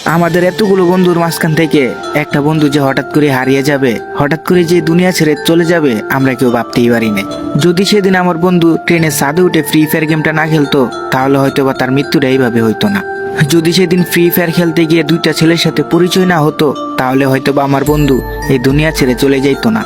আমাদের এতগুলো বন্ধুর মাঝখান থেকে একটা বন্ধু যে হঠাৎ করে হারিয়ে যাবে, হঠাৎ করে যে দুনিয়া ছেড়ে চলে যাবে, আমরা কেউ ভাবতেই পারি না। যদি সেদিন আমার বন্ধু ট্রেনের ছাদে উঠে ফ্রি ফায়ার গেমটা না খেলতো, তাহলে হয়তো বা তার মৃত্যুটা এইভাবে হইতো না। যদি সেদিন ফ্রি ফায়ার খেলতে গিয়ে দুইটা ছেলের সাথে পরিচয় না হতো, তাহলে হয়তো বা আমার বন্ধু এই দুনিয়া ছেড়ে চলে যাইতো না।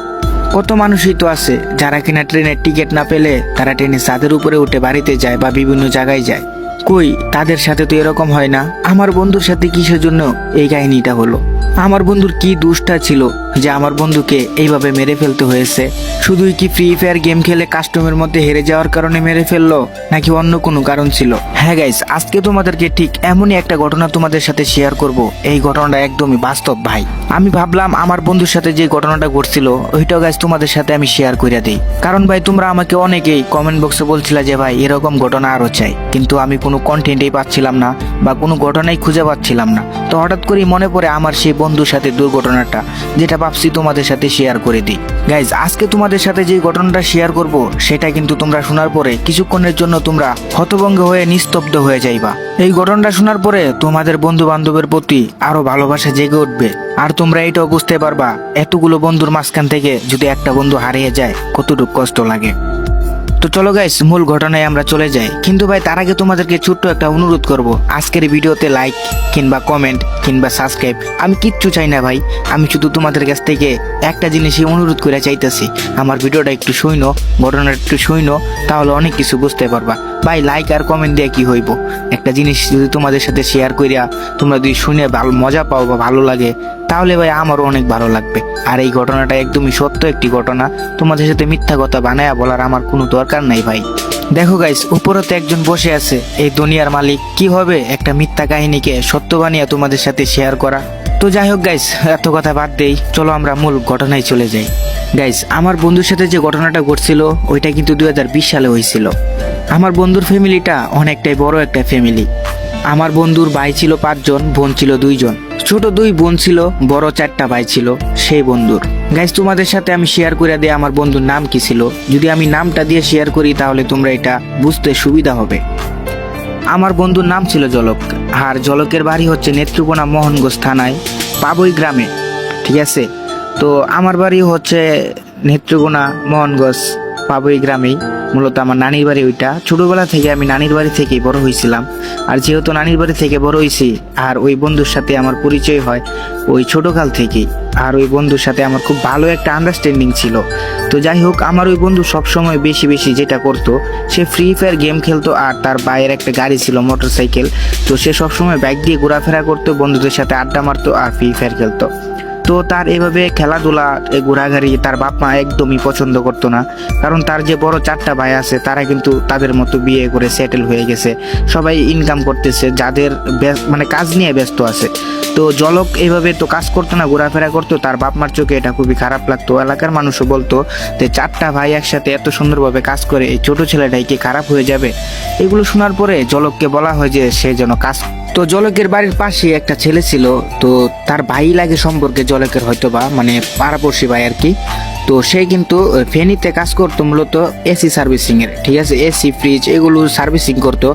কত মানুষই তো আছে যারা কিনা ট্রেনের টিকিট না পেলে তারা ট্রেনের ছাদের উপরে উঠে বাড়িতে যায় বা বিভিন্ন জায়গায় যায়। কই, তাদের সাথে তো এরকম হয় না। আমার বন্ধুর সাথে কিসের জন্য এই কাহিনীটা হলো? আমার বন্ধুর কি দোষটা ছিল যে আমার বন্ধুকে এইভাবে মেরে ফেলতে হয়েছে? শুধুই কি ফ্রি ফায়ার গেম খেলে কাস্টমের মধ্যে হেরে যাওয়ার কারণে মেরে ফেললো, নাকি অন্য কোনো কারণ ছিল? হ্যাঁ গাইস, আজকে তোমাদেরকে ঠিক এমনই একটা ঘটনা তোমাদের সাথে শেয়ার করব। এই ঘটনাটা একদমই বাস্তব ভাই। আমি ভাবলাম আমার বন্ধুর সাথে যে ঘটনাটা ঘটছিল ওইটাও গাইস তোমাদের সাথে আমি শেয়ার করে দিই। কারণ ভাই তোমরা আমাকে অনেকেই কমেন্ট বক্সে বলছিলা যে ভাই এরকম ঘটনা আরো চাই, কিন্তু আমি কোনো কন্টেন্টই পাচ্ছিলাম না বা কোনো ঘটনাই খুঁজে পাচ্ছিলাম না। তো হঠাৎ করেই মনে পড়ে আমার সেই বন্ধুর সাথে দুর্ঘটনাটা, যেটা ভাবছি তোমাদের সাথে শেয়ার করে দিই। গাইজ, আজকে তোমাদের সাথে যে ঘটনাটা শেয়ার করব সেটা কিন্তু তোমরা শোনার পরে কিছুক্ষণের জন্য তোমরা হতভম্ব হয়ে নিস্তব্ধ হয়ে যাইবা। এই ঘটনাটা শোনার পরে তোমাদের বন্ধু বান্ধবের প্রতি আরো ভালোবাসা জেগে উঠবে। আর তোমরা এটাও বুঝতে পারবা এতগুলো বন্ধুর মাঝখান থেকে যদি একটা বন্ধু হারিয়ে যায় কতটুকু কষ্ট লাগে। তো চলো গাইস, মূল ঘটনায় আমরা চলে যাই। কিন্তু ভাই তার আগে তোমাদেরকে ছোট্ট একটা অনুরোধ করব, আজকের ভিডিওতে লাইক কিংবা কমেন্ট কিংবা সাবস্ক্রাইব আমি কিচ্ছু চাই না ভাই। আমি শুধু তোমাদের কাছ থেকে একটা জিনিসই অনুরোধ করে চাইতেছি, আমার ভিডিওটা একটু শুইনো, ঘটনাটা একটু শুইনো, তাহলে অনেক কিছু বুঝতে পারবা। ভাই লাইক আর কমেন্ট দিয়ে কি হইব? একটা জিনিস যদি তোমাদের সাথে শেয়ার করিয়া তোমরা যদি শুনে ভালো মজা পাও বা ভালো লাগে, তাহলে ভাই আমারও অনেক ভালো লাগবে। আর এই ঘটনাটা একদমই সত্য একটি ঘটনা, তোমাদের সাথে মিথ্যা কথা বানায়া বলার আমার কোনো দরকার নাই ভাই। দেখো গাইস, উপরতে একজন বসে আছে, এই দুনিয়ার মালিক। কি হবে একটা মিথ্যা কাহিনীকে সত্য বানিয়ে তোমাদের সাথে শেয়ার করা? তো যাই হোক গাইস, এত কথা বাদ দেই, চলো আমরা মূল ঘটনায় চলে যাই। গাইস, আমার বন্ধুর সাথে যে ঘটনাটা ঘটছিল ওইটা কিন্তু 2020 সালে হয়েছিল। আমার বন্ধুর ফ্যামিলিটা অনেকটাই বড় একটা ফ্যামিলি। আমার বন্ধুর ভাই ছিল 5 জন, বোন ছিল 2 জন। ছোট 2 বোন ছিল, বড় 4টা ভাই ছিল সেই বন্ধুর। গাইস, তোমাদের সাথে আমি শেয়ার করে দিই আমার বন্ধুর নাম কি ছিল। যদি আমি নামটা দিয়ে শেয়ার করি তাহলে তোমরা এটা বুঝতে সুবিধা হবে। আমার বন্ধুর নাম ছিল জলক, আর জলকের বাড়ি হচ্ছে নেত্রকোনা মোহনগঞ্জ থানায় পাবই গ্রামে, ঠিক আছে? তো আমার বাড়ি হচ্ছে নেত্রকোনা মোহনগঞ্জ পাবই গ্রামেই। মূলত আমার নানির বাড়ি ওইটা। ছোটবেলা থেকে আমি নানির বাড়ি থেকেই বড় হয়েছিলাম। আর যেহেতু নানির বাড়ি থেকে বড় হয়েছি, আর ওই বন্ধুর সাথে আমার পরিচয় হয় ওই ছোটকাল থেকেই। আর ওই বন্ধুর সাথে আমার খুব ভালো একটা আন্ডারস্ট্যান্ডিং ছিল। তো যাই হোক, আমার ওই বন্ধু সবসময় বেশি বেশি যেটা করতো, সে ফ্রি ফায়ার গেম খেলতো। আর তার বাইরের একটা গাড়ি ছিল, মোটরসাইকেল। তো সে সবসময় বাইক দিয়ে ঘোরাফেরা করতো, বন্ধুদের সাথে আড্ডা মারতো আর ফ্রি ফায়ার খেলতো। তো তার এভাবে খেলাধুলা ঘোরাঘুরি তার বাপ মা একদমই পছন্দ করতো না। কারণ তার যে বড় 4টা ভাই আছে তারা কিন্তু তাদের মতো বিয়ে করে সেটেল হয়ে গেছে, সবাই ইনকাম করতেছে, যাদের মানে কাজ নিয়ে ব্যস্ত আছে। তো জলক এইভাবে তো কাজ করতো না, ঘোরাফেরা করতো। তার বাপ মার চোখে এটা খুবই খারাপ লাগতো। এলাকার মানুষও বলতো যে 4টা ভাই একসাথে এত সুন্দরভাবে কাজ করে, এই ছোট ছেলেটাই কি খারাপ হয়ে যাবে? এগুলো শোনার পরে জলককে বলা হয় যে সে যেন কাজ। তো জলকের বাড়ির পাশে একটা ছেলে ছিল, তো তার ভাই লাগে সম্পর্কে জলকের, হয়তোবা মানে পাড়াপড়শি ভাই আর কি। তো সে কিন্তু ফেনীতে কাজ করতো, মূলত এসি সার্ভিসিং এর, ঠিক আছে? এসি ফ্রিজ এগুলো সার্ভিসিং করতো।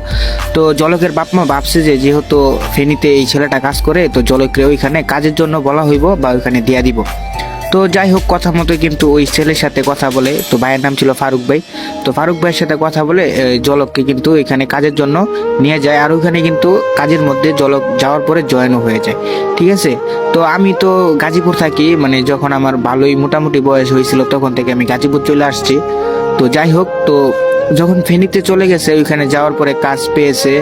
তো জলকের বাপ মা ভাবছে যে যেহেতু ফেনীতে এই ছেলেটা কাজ করে, তো জলককে ওইখানে কাজের জন্য বলা হইব বা ওইখানে দিয়া দিব। তো যাই হোক, কথা মতো কিন্তু ওই ছেলের সাথে কথা বলে, তো ভাইয়ের নাম ছিল ফারুক ভাই। তো ফারুক ভাইয়ের সাথে কথা বলে জলককে কিন্তু এখানে কাজের জন্য নিয়ে যায়। আর ওইখানে কিন্তু কাজের মধ্যে জলক যাওয়ার পরে জয়েনও হয়ে যায়, ঠিক আছে? তো আমি তো গাজীপুর থাকি, মানে যখন আমার ভালোই মোটামুটি বয়স হয়েছিল তখন থেকে আমি গাজীপুর চলে আসছি। তো যাই হোক, তো যখন ফেনীতে চলে গেছে ওইখানে যাওয়ার পরে কাজ পেয়েছে।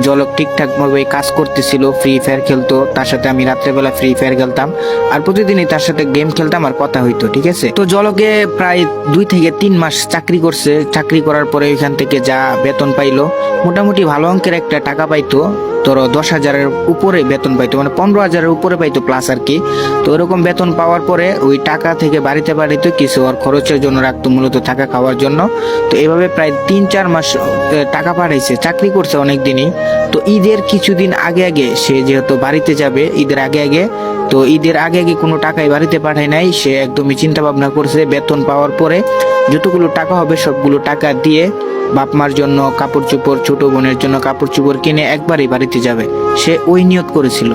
জলক ঠিকঠাক ভাবে কাজ করতেছিল, ফ্রি ফায়ার খেলতো, তার সাথে আমি রাত্রেবেলা ফ্রি ফায়ার খেলতাম আর প্রতিদিনই তার সাথে গেম খেলতাম আর কথা হইতো, ঠিক আছে? তো জলকে প্রায় 2 থেকে 3 মাস চাকরি করছে। চাকরি করার পরে ওইখান থেকে যা বেতন পাইলো, মোটামুটি ভালো অঙ্কের একটা টাকা পাইতো। ধরো 10,000-এর উপরে বেতন পাইতো, মানে 15,000-এর উপরে পাইতো প্লাস আর কি। তো এরকম বেতন পাওয়ার পরে ওই টাকা থেকে বাড়িতে বাড়িতে কিছু আর খরচের জন্য রাখতো, মূলত থাকা খাওয়ার জন্য। তো এভাবে প্রায় 3-4 মাস টাকা পাঠাইছে, চাকরি করছে অনেক দিনই। তো ঈদের কিছুদিন আগে আগে সে যেহেতু বাড়িতে যাবে, ঈদের আগে আগে, তো ঈদের আগে আগে কোনো টাকাই বাড়িতে পাঠায় নাই। সে একদমই চিন্তা ভাবনা করছে বেতন পাওয়ার পরে যতগুলো টাকা হবে সবগুলো টাকা দিয়ে বাপ মার জন্য কাপড় চোপড়, ছোট বোনের জন্য কাপড় চোপড় কিনে একবারই বাড়িতে যাবে, সে ওই নিয়ত করেছিল।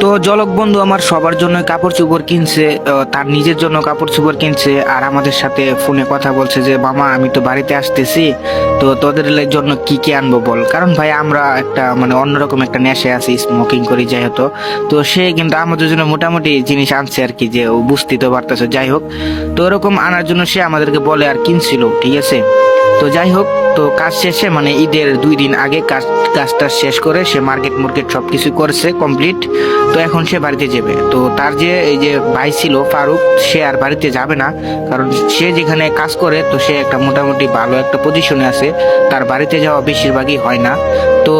তো জলক বন্ধু আমার সবার জন্য কাপড় চোপড় কিনছে, তার নিজের জন্য কাপড় চোপড় কিনছে, আর আমাদের সাথে ফোনে কথা বলছে যে মামা আমি তো বাড়িতে আসতেছি, তো তোদের জন্য কি কি আনবো বল। কারণ ভাই আমরা একটা মানে অন্যরকম একটা নেশে আছি, স্মোকিং করি যেহেতু। তো সে কিন্তু আমাদের জন্য মোটামুটি জিনিস আনছে আর কি, যে ও বুঝতে তো পারতেছে। যাই হোক, তো এরকম আনার জন্য সে আমাদেরকে বলে আর কিনছিল, ঠিক আছে। তো যাই হোক, তো কাজ শেষে মানে ঈদের 2 দিন আগে কাজটা শেষ করে সে মার্কেট সবকিছু করেছে কমপ্লিট। তো এখন সে বাড়িতে যাবে। তো তার যে এই যে ভাই ছিল ফারুক, সে আর বাড়িতে যাবে না, কারণ সে যেখানে কাজ করে তো সে একটা মোটামুটি ভালো একটা পজিশনে আছে, তার বাড়িতে যাওয়া বেশিরভাগই হয় না। তো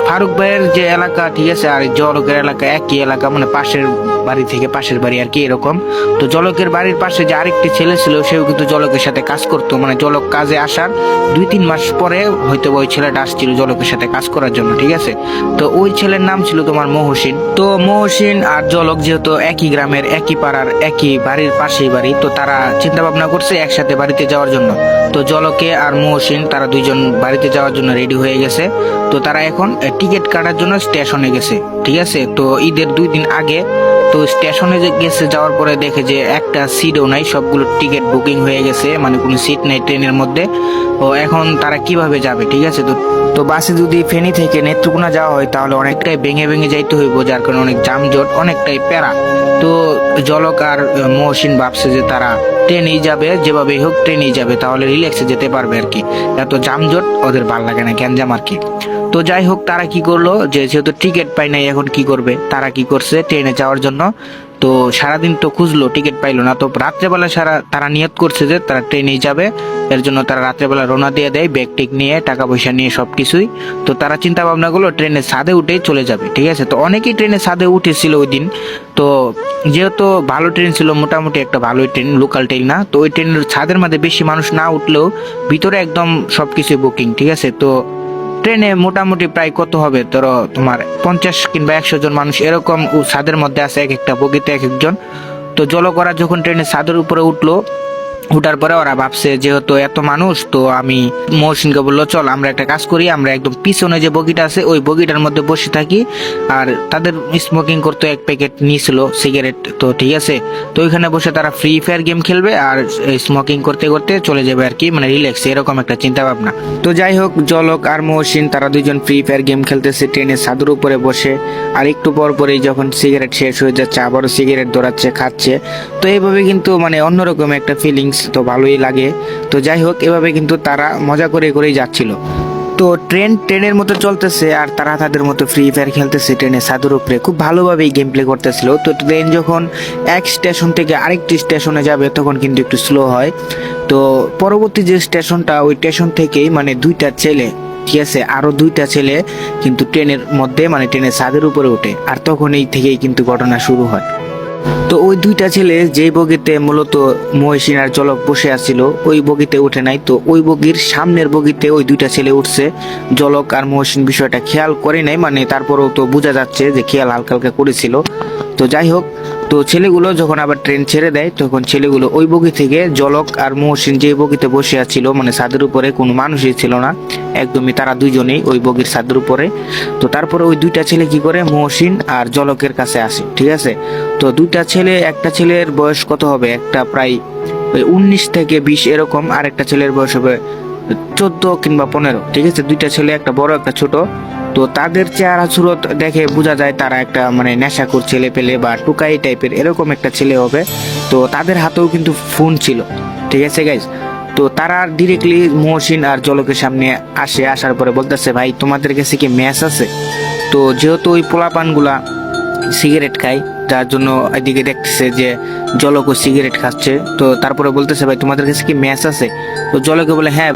ফারুক ভাইয়ের যে এলাকা, ঠিক আছে, আর জলকের এলাকা একই এলাকা, মানে পাশের বাড়ি থেকে পাশের বাড়ি আর কি এরকম। তো জলকের বাড়ির পাশে যে আরেকটি ছেলে ছিল, সেও কিন্তু জলকের সাথে কাজ করতো, মানে জলক কাজে আসার 2-3 মাস পরে হয়তো ওই ছেলেটা আসছিল জলকের সাথে কাজ করার জন্য, ঠিক আছে। তো ওই ছেলের নাম ছিল তোমার মহসিন। তো মহসিন আর জলক যেহেতু একই গ্রামের, একই পাড়ার, একই বাড়ির পাশেই বাড়ি, তো তারা চিন্তা ভাবনা করছে একসাথে বাড়িতে যাওয়ার জন্য। তো জলকে আর মহসিন তারা দুইজন বাড়িতে যাওয়ার জন্য রেডি হয়ে গেছে। তো তারা এখন টিকিট কাটার জন্য স্টেশনে গেছে, ঠিক আছে। তো ঈদের 2 দিন আগে তো স্টেশনে গেছে, যাওয়ার পরে দেখে যে একটা সিটও নাই, সবগুলো টিকিট বুকিং হয়ে গেছে, মানে কোনো সিট নাই ট্রেনের মধ্যে। তো এখন তারা কিভাবে যাবে, ঠিক আছে। তো তো বাসে যদি ফেনী থেকে নেত্রকোনা যাওয়া হয় তাহলে অনেকটাই ভেঙে ভেঙে যাইতে হইব, যার কারণে অনেক যানজট, অনেকটাই প্যারা। তো জলক আর মহসিন ভাবছে যে তারা ট্রেনেই যাবে, যেভাবেই হোক ট্রেনেই যাবে, তাহলে রিল্যাক্সে যেতে পারবে আর কি। এত যানজট ওদের ভাল লাগে না, গ্যাঞ্জাম আর কি। তো যাই হোক, তারা কি করলো, যে যেহেতু টিকিট পাই নাই এখন কি করবে, তারা কি করছে ট্রেনে যাওয়ার জন্য। তো সারাদিন তো খুঁজলো, টিকিট পাইলো না। তো রাত্রেবেলা তারা নিয়ত করছে যে তারা ট্রেনেই যাবে। এর জন্য তারা রাত্রেবেলা রওনা দিয়ে দেয়, ব্যাগ টেক নিয়ে, টাকা পয়সা নিয়ে, সবকিছুই। তো তারা চিন্তা ভাবনা করলো ট্রেনের ছাদে উঠেই চলে যাবে, ঠিক আছে। তো অনেকেই ট্রেনের ছাদে উঠেছিল ওই দিন। তো যেহেতু ভালো ট্রেন ছিল, মোটামুটি একটা ভালো ট্রেন, লোকাল ট্রেন না, তো ওই ট্রেনের ছাদের মধ্যে বেশি মানুষ না উঠলেও ভিতরে একদম সবকিছু বুকিং, ঠিক আছে। তো ট্রেনে মোটামুটি প্রায় কত হবে ধরো তোমার 50 কিংবা 100 জন মানুষ এরকম ছাদের মধ্যে আছে, এক একটা বগিতে এক একজন। তো জলকরা যখন ট্রেনের ছাদের উপরে উঠলো, উঠার পরে ওরা ভাবছে যেহেতু এত মানুষ, তো আমি মহসিনকে বললো চল আমরা একটা কাজ করি, আমরা একদম পিছনে যে বগিটা আছে ওই বগিটার মধ্যে বসে থাকি। আর তাদের স্মোকিং করতে 1 প্যাকেট নিয়েছিল সিগারেট, তো ঠিক আছে। তো ওইখানে বসে তারা ফ্রি ফায়ার গেম খেলবে আর স্মোকিং করতে করতে চলে যাবে আর কি, মানে রিল্যাক্স, এরকম একটা চিন্তা ভাবনা। তো যাই হোক, জলক আর মহসিন তারা দুইজন ফ্রি ফায়ার গেম খেলতেছে ট্রেনের ছাদের উপরে বসে। আর একটু পর পরেই যখন সিগারেট শেষ হয়ে যাচ্ছে, আবারও সিগারেট ধরাচ্ছে, খাচ্ছে। তো এইভাবে কিন্তু মানে অন্যরকম একটা ফিলিংস, তো ভালোই লাগে। তো যাই হোক, এভাবে কিন্তু তারা মজা করে করেই যাচ্ছিল। তো ট্রেনের মতো চলতেছে আর তারা তাদের মতো ফ্রি ফায়ার খেলতেছে ট্রেনের ছাদের উপরে, খুব ভালোভাবেই গেম প্লে করতেছিল। তো ট্রেন যখন এক স্টেশন থেকে আরেকটি স্টেশনে যাবে তখন কিন্তু একটু স্লো হয়। তো পরবর্তী যে স্টেশনটা, ওই স্টেশন থেকেই মানে 2টা ছেলে, ঠিক আছে, আরো 2টা ছেলে কিন্তু ট্রেনের মধ্যে মানে ট্রেনের ছাদের উপরে ওঠে। আর তখন এই থেকেই কিন্তু ঘটনা শুরু হয়। তো ওই 2টা ছেলে যে বগিতে মূলত মহসিন আর জলক বসে আছিল ওই বগিতে উঠে নাই। তো ওই বগির সামনের বগিতে ওই 2টা ছেলে উঠছে। জলক আর মহসিন বিষয়টা খেয়াল করে নাই, মানে তারপরেও তো বোঝা যাচ্ছে যে খেয়াল হালকা হালকা করেছিল। তো যাই হোক, তো ছেলেগুলো যখন আবার ট্রেন ছেড়ে দেয় তখন ছেলেগুলো ওই বগি থেকে, জলক আর মহসিন যে বগিতে বসে আছিল মানে ছাদের উপরে কোনো মানুষই ছিল না, একদমই তারা দুইজনেই ওই বগির ছাদের উপরে। তো তারপরে ওই 2টা ছেলে কি করে, মহসিন আর জলকের কাছে আসে, ঠিক আছে। তো 2টা ছেলে, একটা ছেলের বয়স কত হবে, একটা প্রায় 19 থেকে 20 এরকম, আর একটা ছেলের বয়স হবে 14 কিংবা 15, ঠিক আছে। 2টা ছেলে, একটা বড় একটা ছোট। তো তাদের চেহারা সুরত দেখে বোঝা যায় তারা একটা মানে নেশাখোর ছেলে পেলে বা টুকাই টাইপের এরকম একটা ছেলে হবে। তো তাদের হাতেও কিন্তু ফোন ছিল, ঠিক আছে গাইজ। তো তারা ডিরেক্টলি মহসিন আর জলকের সামনে আসে, আসার পরে বলতেছে ভাই তোমাদের কাছে কি ম্যাচ আছে। তো যেহেতু ওই পোলাপানগুলা সিগারেট খায়, যার জন্য এদিকে দেখতেছে যে জলকও সিগারেট খাচ্ছে। তো তারপরে বলতেছে ভাই তোমাদের কাছে কি ম্যাচ আছে। তো জলকে বলে হ্যাঁ